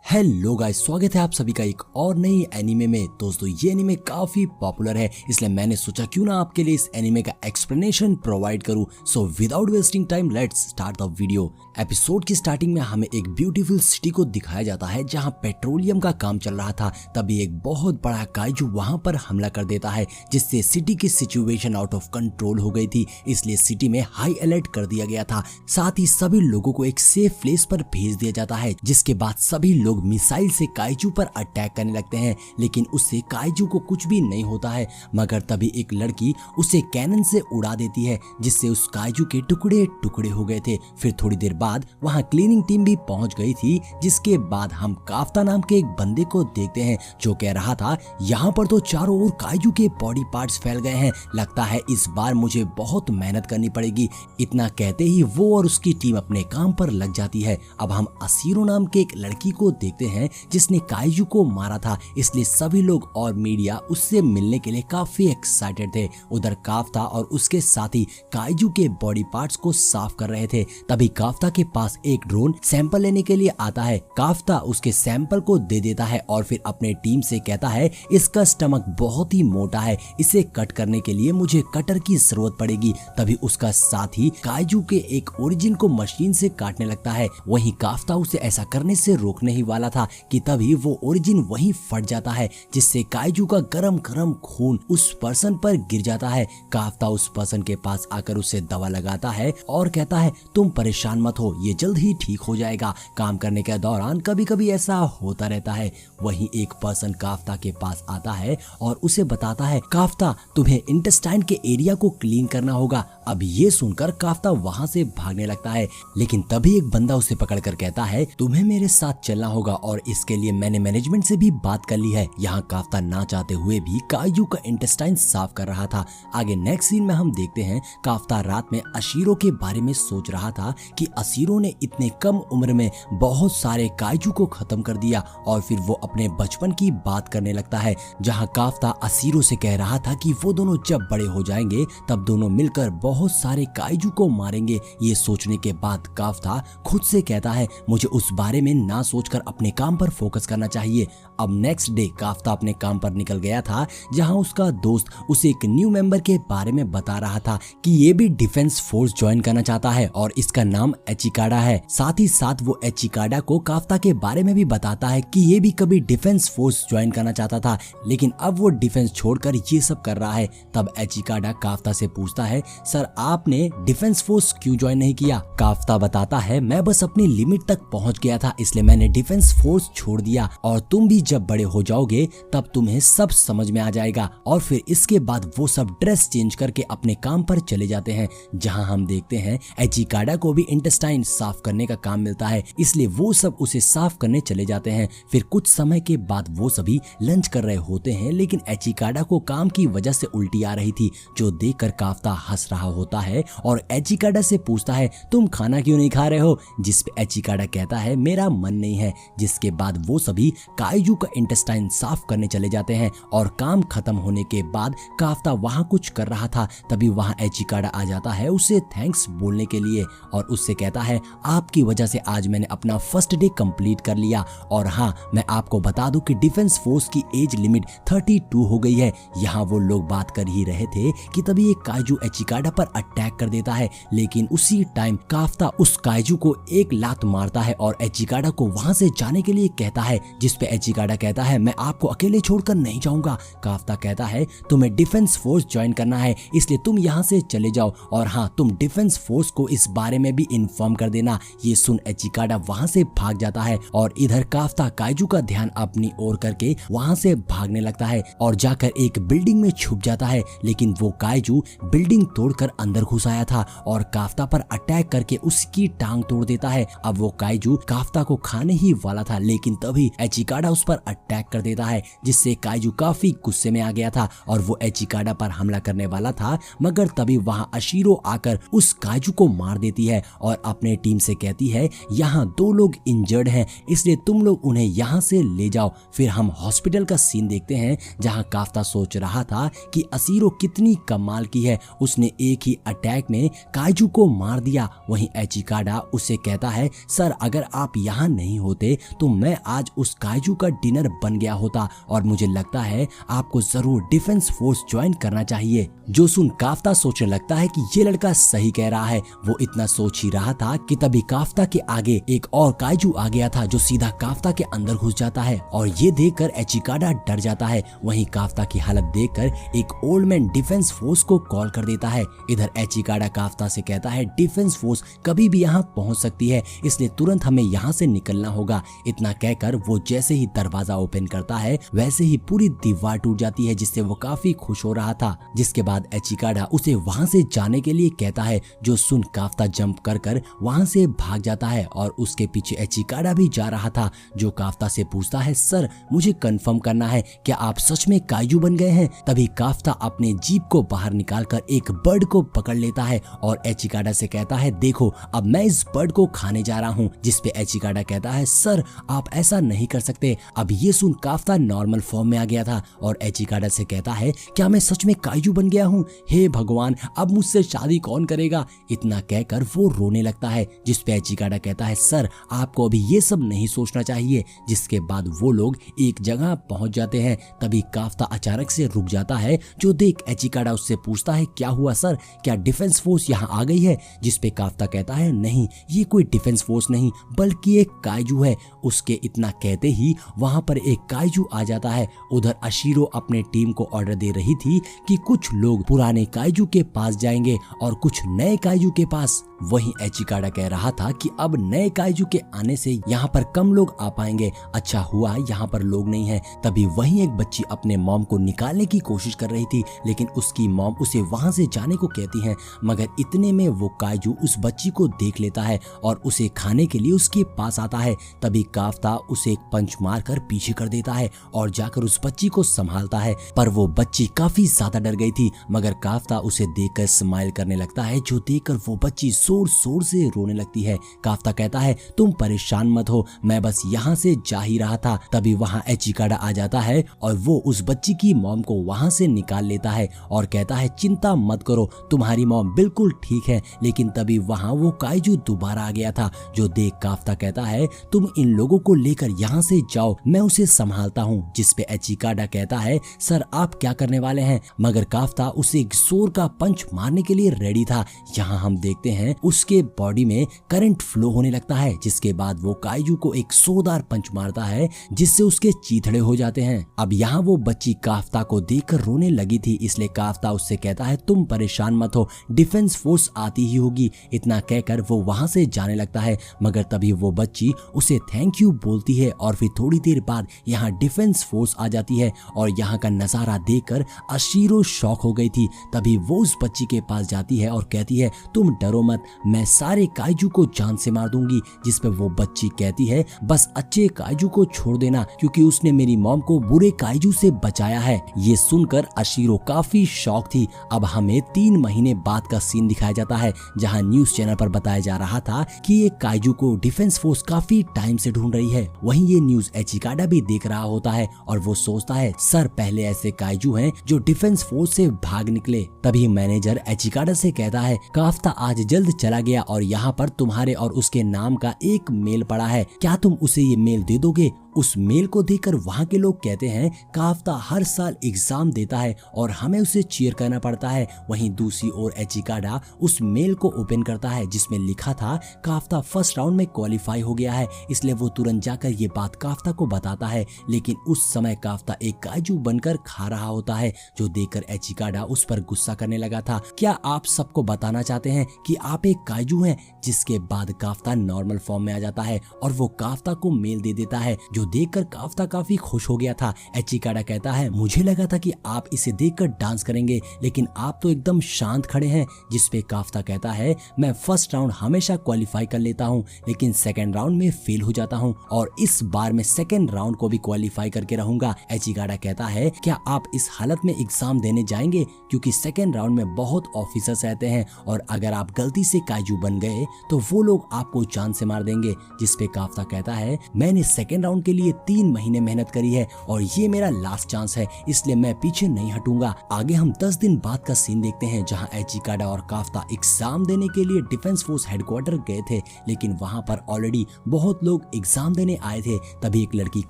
Hello guys, स्वागत है आप सभी का एक और नई एनीमे में। दोस्तों ये एनीमे काफी पॉपुलर है, इसलिए मैंने सोचा क्यों ना आपके लिए इस एनीमे का एक्सप्लेनेशन प्रोवाइड करूं। So without wasting time let's start the video. Episode की स्टार्टिंग में हमें एक ब्यूटीफुल सिटी को दिखाया जाता है जहां पेट्रोलियम का काम चल रहा था। तभी एक बहुत बड़ा काइजू वहां पर हमला कर देता है, जिससे सिटी की सिचुएशन आउट ऑफ कंट्रोल हो गई थी। इसलिए सिटी में हाई अलर्ट कर दिया गया था। साथ ही सभी लोगों को एक सेफ प्लेस पर भेज दिया जाता है, जिसके बाद सभी लोग मिसाइल से काइजू पर अटैक करने लगते हैं। लेकिन उससे काइजू को कुछ भी नहीं होता है, मगर तभी एक लड़की उसे कैनन से उड़ा देती है, जिससे उस काइजू के टुकड़े टुकड़े हो गए थे। फिर थोड़ी देर बाद वहां क्लीनिंग टीम भी पहुंच गई थी, जिसके बाद हम काफ्ता नाम के एक बंदे को देखते हैं जो कह रहा था, यहाँ पर तो चारों ओर काइजू के बॉडी पार्ट्स फैल गए हैं, लगता है इस बार मुझे बहुत मेहनत करनी पड़ेगी। इतना कहते ही वो और उसकी टीम अपने काम पर लग जाती है। अब हम असीरो नाम के एक लड़की को देखते हैं जिसने काइजू को मारा था, इसलिए सभी लोग और मीडिया उससे मिलने के लिए काफी एक्साइटेड थे। उधर काफ्ता और उसके साथी काइजू के बॉडी पार्ट्स को साफ कर रहे थे। तभी काफ्ता के पास एक ड्रोन सैंपल लेने के लिए आता है। काफ्ता उसके सैंपल को दे देता है और फिर अपने टीम से कहता है, इसका स्टमक बहुत ही मोटा है, इसे कट करने के लिए मुझे कटर की जरूरत पड़ेगी। तभी उसका साथी काइजू के एक ओरिजिन को मशीन से काटने लगता है। वहीं काफ्ता उसे ऐसा करने से रोकने ही वाला था कि तभी वो ओरिजिन वहीं फट जाता है, जिससे काइजू का गरम गरम खून उस पर्सन पर गिर जाता है। काफ्ता उस पर्सन के पास आकर उसे दवा लगाता है और कहता है, तुम परेशान मत हो, ये जल्द ही ठीक हो जाएगा। काम करने के दौरान कभी कभी ऐसा होता रहता है। वहीं एक पर्सन काफ्ता के पास आता है और उसे बताता है, काफ्ता तुम्हें इंटेस्टाइन के एरिया को क्लीन करना होगा। अब ये सुनकर काफ्ता वहां से भागने लगता है, लेकिन तभी एक बंदा उसे पकड़कर कहता है, तुम्हें मेरे साथ चलना होगा और इसके लिए मैंने मैनेजमेंट से भी बात कर ली है। यहाँ काफ्ता ना चाहते हुए भी काइजू का इंटेस्टाइन साफ कर रहा था। आगे नेक्स्ट सीन में हम देखते हैं, काफ्ता रात में अशीरो के बारे में सोच रहा था कि अशीरो ने इतने कम उम्र में बहुत सारे काइजू को खत्म कर दिया। और फिर वो अपने बचपन की बात करने लगता है, जहाँ काफ्ता अशीरो से कह रहा था कि वो दोनों जब बड़े हो जाएंगे तब दोनों मिलकर बहुत सारे काइजू को मारेंगे। ये सोचने के बाद काफ्ता खुद से कहता है, मुझे उस बारे में ना सोचकर अपने काम पर फोकस करना चाहिए। अब नेक्स्ट डे काफ्ता अपने काम पर निकल गया था, जहां उसका दोस्त उसे एक न्यू मेंबर के बारे में बता रहा था कि ये भी डिफेंस फोर्स ज्वाइन करना चाहता है और इसका नाम एचिकाडा है। साथ ही साथ वो एचिकाडा को काफ्ता के बारे में भी बताता है कि ये भी कभी डिफेंस फोर्स ज्वाइन करना चाहता था, लेकिन अब वो डिफेंस छोड़कर ये सब कर रहा है। तब एचिकाडा काफ्ता से पूछता है, सर आपने डिफेंस फोर्स क्यों ज्वाइन नहीं किया? काफ्ता बताता है, मैं बस अपनी लिमिट तक पहुंच गया था, इसलिए मैंने डिफेंस फोर्स छोड़ दिया और तुम भी जब बड़े हो जाओगे तब तुम्हें सब समझ में आ जाएगा। और फिर इसके बाद वो सब ड्रेस चेंज करके अपने काम पर चले जाते हैं, जहां हम देखते हैं एचिकाडा को भी इंटेस्टाइन साफ करने का काम मिलता है, इसलिए वो सब उसे साफ करने चले जाते हैं। फिर कुछ समय के बाद वो सभी लंच कर रहे होते हैं, लेकिन एचिकाडा को काम की वजह से उल्टी आ रही थी, जो देखकर काफ्ता हंस रहा होता है और एचिकाडा से पूछता है, तुम खाना क्यों नहीं खा रहे हो? जिस पे एचिकाडा कहता है, मेरा मन नहीं है। जिसके बाद वो सभी काइजू का इंटेस्टाइन साफ करने चले जाते हैं और काम खत्म होने के बाद काफ्ता वहां कुछ कर रहा था, तभी वहां एचिकाडा आ जाता है उसे थैंक्स बोलने के लिए और उससे कहता है, आपकी वजह से आज मैंने अपना फर्स्ट डे कंप्लीट कर लिया। और हाँ, मैं आपको बता दूं कि डिफेंस फोर्स की एज लिमिट 32 हो गई है। यहाँ वो लोग बात कर ही रहे थे कि तभी एक काइजू एचिकाडा पर अटैक कर देता है, लेकिन उसी टाइम काफ्ता उस काइजू को एक लात मारता है और एचिकाडा को वहां से जाने के लिए कहता है, जिस पे एचिकाडा कहता है, मैं आपको अकेले छोड़कर नहीं जाऊंगा। काफ्ता कहता है, तुम्हें डिफेंस फोर्स ज्वाइन करना है, इसलिए तुम यहाँ से चले जाओ और हाँ, तुम डिफेंस फोर्स को इस बारे में भी इन्फॉर्म कर देना। ये सुन एचिकाडा वहां से भाग जाता है और इधर काफ्ता काइजू का ध्यान अपनी ओर करके वहां से भागने लगता है और जाकर एक बिल्डिंग में छुप जाता है। लेकिन वो काइजू बिल्डिंग तोड़कर अंदर घुस आया था और काफ्ता पर अटैक करके उसकी टांग तोड़ देता है। अब वो काइजू काफ्ता को खाने ही वाला था, लेकिन तभी एचिकाडा उस पर अटैक कर देता है, जिससे काइजू काफी गुस्से में आ गया था और वो एचिकाडा पर हमला करने वाला था, मगर तभी वहां अशीरो आकर उस काइजू को मार देती है और अपने टीम से कहती है, यहाँ 2 लोग इंजर्ड हैं, इसलिए तुम लोग उन्हें यहाँ से ले जाओ। फिर हम हॉस्पिटल का सीन देखते हैं, जहाँ काफ्ता सोच रहा था कि अशीरो कितनी कमाल की है, उसने एक ही अटैक में काइजू को मार दिया। वहीं एचिकाडा उसे कहता है, सर अगर आप यहाँ नहीं होते तो मैं आज उस काइजू का डिनर बन गया होता और मुझे लगता है आपको जरूर डिफेंस फोर्स ज्वाइन करना चाहिए। जो सुन काफ्ता सोचने लगता है कि ये लड़का सही कह रहा है। वो इतना सोच ही रहा था कि तभी काफ्ता के आगे एक और काइजू आ गया था जो सीधा काफ्ता के अंदर घुस जाता है और ये देखकर एचिकाडा डर जाता है। वहीं काफ्ता की हालत देखकर एक ओल्ड मैन डिफेंस फोर्स को कॉल कर देता है। इधर एचिकाडा काफ्ता से कहता है डिफेंस फोर्स कभी भी यहाँ पहुंच सकती है, इसलिए तुरंत हमें यहाँ से निकलना होगा। इतना कहकर वो जैसे ही दरवाजा ओपन करता है वैसे ही पूरी दीवार टूट जाती है, जिससे वो काफी खुश हो रहा था। जिसके बाद एचिकाडा उसे वहां से जाने के लिए कहता है। जो सुन काफ्ता जंप कर वहां से भाग जाता है और उसके पीछे एचिकाडा भी जा रहा था। जो काफ्ता से पूछता है सर मुझे कंफर्म करना है क्या आप सच में काइजू बन गए हैं। तभी काफ्ता अपने जीप को बाहर निकालकर एक बर्ड को पकड़ लेता है और एचिकाडा से कहता है देखो अब मैं इस बर्ड को खाने जा रहा हूँ। जिसपे एचिकाडा कहता है सर आप ऐसा नहीं कर सकते। अब ये सुन काफ्ता नॉर्मल फॉर्म में आ गया था और एचिकाडा से कहता है क्या मैं सच में काइजू बन गया हूँ, हे भगवान अब मुझसे शादी कौन करेगा। इतना कहकर वो रोने लगता है। जिसपे एचिकाडा कहता है सर आपको अभी ये सब नहीं सोचना चाहिए। जिसके बाद वो लोग एक जगह पहुंच जाते हैं। तभी काफ्ता अचानक से रुक जाता है। जो देख एचिकाडा उससे पूछता है क्या हुआ सर, क्या डिफेंस फोर्स यहाँ आ गई है। जिसपे काफ्ता कहता है नहीं ये कोई डिफेंस फोर्स नहीं बल्कि एक काइजू है। उसके इतना कहते ही वहां पर एक काइजू आ जाता है। उधर अशीरो अपने टीम को ऑर्डर दे रही थी कि कुछ लोग पुराने काइजू के पास जाएंगे और कुछ नए काइजू के पास। वहीं एचिकाडा कह रहा था कि अब नए काइजू के आने से यहाँ पर कम लोग आ पाएंगे, अच्छा हुआ यहाँ पर लोग नहीं है। तभी वहीं एक बच्ची अपने मॉम को निकालने की कोशिश कर रही थी, लेकिन उसकी मॉम उसे वहां से जाने को कहती है। मगर इतने में वो काइजू उस बच्ची को देख लेता है और उसे खाने के लिए उसके पास आता है। तभी काफ्ता उसे एक पंच मारकर पीछे कर देता है और जाकर उस बच्ची को संभालता है। पर वो बच्ची काफी ज्यादा डर गई थी, मगर काफ्ता उसे देखकर स्माइल करने लगता है। जो देखकर वो बच्ची जोर जोर से रोने लगती है। काफ्ता कहता है तुम परेशान मत हो, मैं बस यहाँ से जा ही रहा था। तभी वहाँ एचिकाडा आ जाता है और वो उस बच्ची की मॉम को वहाँ से निकाल लेता है और कहता है चिंता मत करो तुम्हारी मॉम बिल्कुल ठीक है। लेकिन तभी वहाँ वो काइजू दोबारा आ गया था। जो देख काफ्ता कहता है तुम इन लोगों को लेकर यहाँ से जाओ, मैं उसे संभालता हूँ। जिसपे एचिकाडा कहता है सर आप क्या करने वाले हैं। मगर काफ्ता उसे एक जोर का पंच मारने के लिए रेडी था। यहाँ हम देखते हैं उसके बॉडी में करंट फ्लो होने लगता है। जिसके बाद वो काइजू को एक जोरदार पंच मारता है जिससे उसके चीथड़े हो जाते हैं। अब यहाँ वो बच्ची काफ्ता को देखकर रोने लगी थी, इसलिए काफ्ता उससे कहता है तुम परेशान मत हो, डिफेंस फोर्स आती ही होगी। इतना कहकर वो वहां से जाने लगता है। मगर तभी वो बच्ची उसे थैंक यू बोलती है और फिर थोड़ी देर बाद यहाँ डिफेंस फोर्स आ जाती है और यहाँ का नजारा देखकर अशीरो शॉक हो गई थी। तभी वो उस बच्ची के पास जाती है और कहती है तुम डरो मत, मैं सारे काइजू को जान से मार दूंगी। जिसपे वो बच्ची कहती है बस अच्छे काइजू को छोड़ देना क्योंकि उसने मेरी मॉम को बुरे काइजू से बचाया है। ये सुनकर अशीरो काफी शॉक थी। अब हमें 3 महीने बाद का सीन दिखाया जाता है जहां न्यूज चैनल पर बताया जा रहा था कि ये काइजू को डिफेंस फोर्स काफी टाइम से ढूंढ रही है। वहीं ये न्यूज एचिकाडा भी देख रहा होता है और वो सोचता है सर पहले ऐसे काइजू हैं जो डिफेंस फोर्स से भाग निकले। तभी मैनेजर एचिकाडा से कहता है काफ्ता आज जल्द चला गया और यहाँ पर तुम्हारे और उसके नाम का एक मेल पड़ा है, क्या तुम उसे ये मेल दे दोगे। उस मेल को देखकर वहां के लोग कहते हैं काफ्ता हर साल एग्जाम देता है और हमें उसे चीयर करना पड़ता है। वहीं दूसरी ओर एचिकाडा उस मेल को ओपन करता है जिसमें लिखा था काफ्ता फर्स्ट राउंड में क्वालिफाई हो गया है, इसलिए वो तुरंत जाकर ये बात काफ्ता को बताता है। लेकिन उस समय काफ्ता एक काइजू बनकर खा रहा होता है, जो देखकर एचिकाडा उस पर गुस्सा करने लगा था। क्या आप सबको बताना चाहते हैं कि आप एक काइजू हैं। जिसके बाद काफ्ता नॉर्मल फॉर्म में आ जाता है और वो काफ्ता को मेल दे देता है, जो देखकर काफ्ता काफी खुश हो गया था। एचिकाडा कहता है मुझे लगा था कि आप इसे देखकर डांस करेंगे, लेकिन आप तो एकदम शांत खड़े हैं। जिसपे काफ्ता कहता है मैं फर्स्ट राउंड हमेशा क्वालिफाई कर लेता हूँ, लेकिन सेकंड राउंड में फेल हो जाता हूँ और इस बार मैं सेकंड राउंड को भी क्वालिफाई करके रहूंगा। एचिकाडा कहता है क्या आप इस हालत में एग्जाम देने जाएंगे, क्योंकि सेकंड राउंड में बहुत ऑफिसर्स रहते हैं और अगर आप गलती से काइजू बन गए तो वो लोग आपको जान से मार देंगे। जिसपे काफ्ता कहता है मैंने सेकंड राउंड के लिए 3 महीने मेहनत करी है और ये मेरा लास्ट चांस है, इसलिए मैं पीछे नहीं हटूंगा। आगे हम 10 दिन बाद का सीन देखते हैं जहां एचिकाडा और काफ्ता एग्जाम देने के लिए डिफेंस फोर्स हेडक्वार्टर गए थे, लेकिन वहां पर ऑलरेडी बहुत लोग एग्जाम देने आए थे। तभी एक लड़की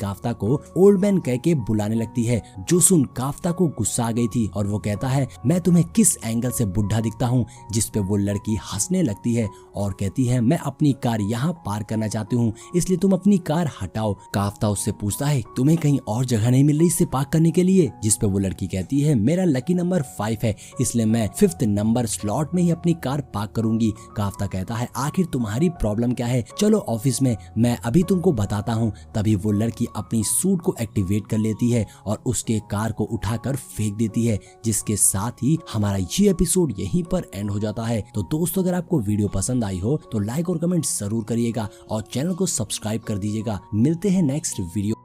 काफ्ता को ओल्ड मैन कह के बुलाने लगती है, जो सुन काफ्ता को गुस्सा आ गई थी और वो कहता है मैं तुम्हें किस एंगल से बुढ़ा दिखता हूँ, जिस पे वो लड़की हंसने लगती है और कहती है मैं अपनी कार यहाँ पार्क करना चाहती हूँ, इसलिए तुम अपनी कार हटाओ। काफ्ता उससे पूछता है तुम्हें कहीं और जगह नहीं मिल रही इसे पार्क करने के लिए, जिस पे वो लड़की कहती है मेरा लकी नंबर 5 है, इसलिए मैं 5th नंबर स्लॉट में ही अपनी कार पार्क करूंगी। काफ्ता कहता है आखिर तुम्हारी प्रॉब्लम क्या है, चलो ऑफिस में, मैं अभी तुमको बताता हूँ। तभी वो लड़की अपनी सूट को एक्टिवेट कर लेती है और उसके कार को उठाकर फेंक देती है, जिसके साथ ही हमारा ये एपिसोड यहीं पर एंड हो जाता है। तो दोस्तों अगर आपको वीडियो पसंद आई हो तो लाइक और कमेंट जरूर करिएगा और चैनल को सब्सक्राइब कर दीजिएगा। मिलते हैं नेक्स्ट वीडियो।